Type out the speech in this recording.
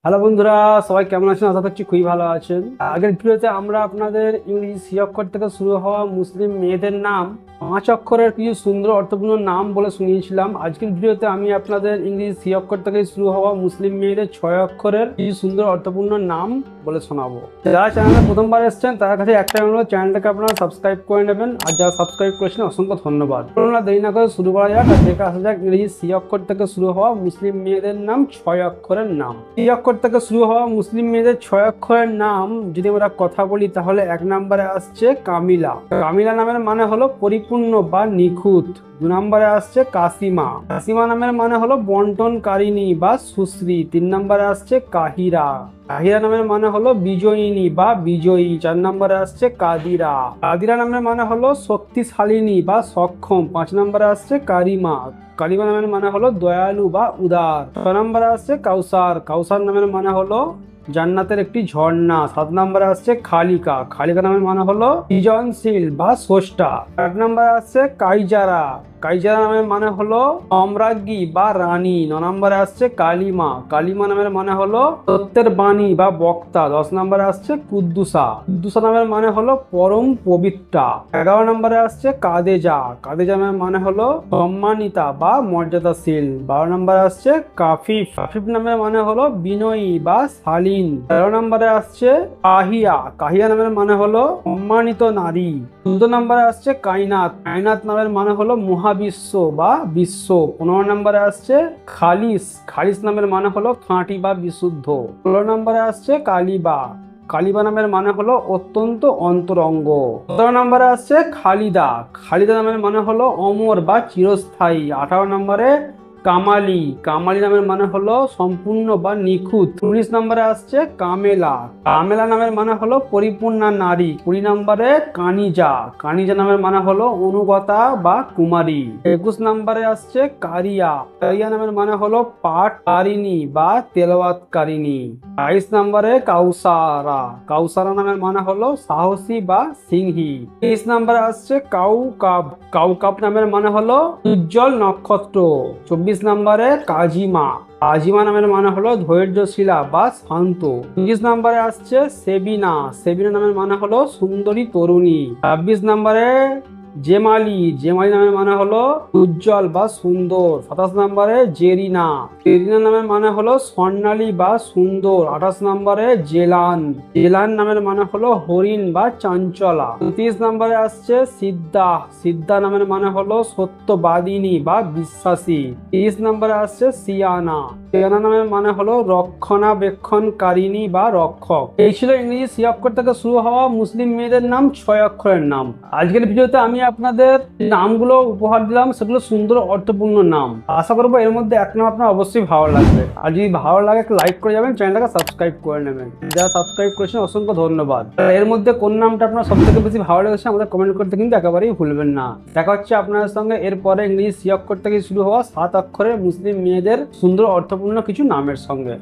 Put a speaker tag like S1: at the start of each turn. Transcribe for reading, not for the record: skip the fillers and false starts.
S1: Hello বন্ধুরা, সবাই কেমন আছেন? আশা করছি খুবই ভালো আছেন। আগের ভিডিওতে আমরা আপনাদের ইংরেজি সি অক্ষর থেকে শুরু হওয়া মুসলিম মেয়েদের নাম 5 অক্ষরের কিছু সুন্দর অর্থপূর্ণ নাম বলে শুনিয়েছিলাম। আজকের ভিডিওতে আমি আপনাদের ইংরেজি সি অক্ষর থেকে শুরু হওয়া মুসলিম মেয়েদের 6 অক্ষরের কিছু সুন্দর অর্থপূর্ণ নাম বলে শোনাবো। যারা চ্যানেলে প্রথমবার এসেছেন তার কাছে একটা অনুরোধ, চ্যানেলটাকে আপনারা সাবস্ক্রাইব করে নেবেন, আর যারা সাবস্ক্রাইব করেছেন অসংখ্য ধন্যবাদ। না দেরি না করে শুরু করা যাক আর দেখে আসা যাক ইংরেজি সি অক্ষর থেকে শুরু হওয়া মুসলিম মেয়েদের নাম 6 অক্ষরের নাম। সি অক্ষর থেকে শুরু হওয়া মুসলিম মেয়েদের 6 অক্ষরের নাম যদি আমরা কথা বলি তাহলে 1 নম্বরে আসছে কামিলা। কামিলা নামের মানে হলো পরিপূর্ণ বা নিখুঁত। 2 নম্বরে আসছে কাসিমা। কাসিমা নামের মানে হলো বন্টনকারিণী বা সুশ্রী। 3 নম্বরে আসছে কাহিরা। কাহিরা নামের মানে হলো বিজয়িনী বা বিজয়ী। 4 নম্বরে আসছে কাদিরা। কাদিরা নামের মানে হলো শক্তিশালিনী বা সক্ষম। 5 নম্বরে আসছে কারিমা। কালিমা নামের মানে হলো দয়ালু বা উদার। 6 নম্বরে আসছে কাউসার। কাউসার নামের মানে হলো জান্নাতের একটি ঝর্ণা। 7 নম্বরে আসছে খালিকা। খালিকা নামের মানে হলো সৃজনশীল বা স্রষ্টা। 8 নম্বরে আসছে কাইজারা। কাইজারা নামের মানে হলো সম্রাজ্ঞী বা রানী। 9 নম্বরে আসছে কালিমা। কালিমা নামের মানে হলো সত্যের বাণী বা বক্তা। 10 নম্বরে আসছে কুদ্দুসা। কুদ্দুসা নামের মানে হলো পরম পবিত্রা। 11 নম্বরে আসছে কাদেজা। কাদেজা নামের মানে হলো সম্মানিতা বা মর্যাদাশীল। 12 নম্বরে আসছে কাফিফ। কাফিফ নামের মানে হলো বিনয়ী বা শালীন। 13 নম্বরে আসছে কাহিয়া। কাহিয়া নামের মানে হলো সম্মানিত নারী। 14 নম্বরে আসছে কাইনাত। কাইনাত নামের মানে হলো মহাবিশ্ব বা বিশ্ব। 15 নম্বরে আসছে খালিস। খালিস নামের মানে হলো খাঁটি বা বিশুদ্ধ। 16 নম্বরে আসছে কালিবা। কালিবা নামের মানে হলো অত্যন্ত অন্তরঙ্গ। 17 নম্বরে আসছে খালিদা। খালিদা নামের মানে হলো অমর বা চিরস্থায়ী। 18 নম্বরে কামালি। কামালি নামের মানে হলো সম্পূর্ণ বা নিখুঁত। 19 নম্বরে আসছে কামেলা। কামেলা নামের মানে হলো পরিপূর্ণা নারী। 20 নম্বরে কানিজা। কানিজা নামের মানে হলো অনুগতা বা কুমারী। 21 নম্বরে আসছে কারিয়া। কারিয়া নামের মানে হলো পাঠকারিণী বা তেলাওয়াতকারিণী। 22 নম্বরে কাউসারা। কাউসারা নামের মানে হলো সাহসী বা সিংহী। 23 নম্বরে আসছে কাউকাব। কাউকাব নামের মানে হলো উজ্জ্বল নক্ষত্র। 24 নম্বরে কাজিমা। কাজিমা নামের মানে হলো ধৈর্যশীলা বা শান্ত। 25 নম্বরে আসছে সেবিনা। সেবিনা নামের মানে হলো সুন্দরী তরুণী। 26 নম্বরে জেমালি। জেমালি নামের মানে হলো উজ্জ্বল বা সুন্দর। 27 নম্বরে জেরিনা। জেরিনা নামের মানে হলো স্বর্ণালী বা সুন্দর। 28 নম্বরে জেলান। জেলান নামের মানে হলো হরিণ বা চাঞ্চলা। 29 নম্বরে আসছে সিদ্ধা। সিদ্ধা নামের মানে হলো সত্যবাদিনী বা বিশ্বাসী। 30 নম্বরে আসছে সিয়ানা। সিয়ানা নামের মানে হলো রক্ষণাবেক্ষণকারিণী বা রক্ষক। এই ছিল ইংরেজি সি অক্ষর থেকে শুরু হওয়া মুসলিম মেয়েদের নাম 6 অক্ষরের নাম। আজকের ভিডিওতে আমি আপনাদের নামগুলো উপহার দিলাম, সেগুলো সুন্দর অর্থপূর্ণ নাম। আশা করবো এর মধ্যে এক নাম আপনার অবশ্যই ভালো লাগবে। আর যদি ভালো লাগে একটা লাইক করে যাবেন, চ্যানেলটাকে সাবস্ক্রাইব করে নেবেন। যারা সাবস্ক্রাইব করেছেন অসংখ্য ধন্যবাদ। এর মধ্যে কোন নামটা আপনার সব থেকে বেশি ভালো লেগেছে আমাদের কমেন্ট করতে কিন্তু একেবারেই ভুলবেন না। দেখা হচ্ছে আপনাদের সঙ্গে এরপরে ইংরেজি সি অক্ষর থেকে শুরু হওয়া 7 অক্ষরের মুসলিম মেয়েদের সুন্দর অর্থপূর্ণ কিছু নামের সঙ্গে।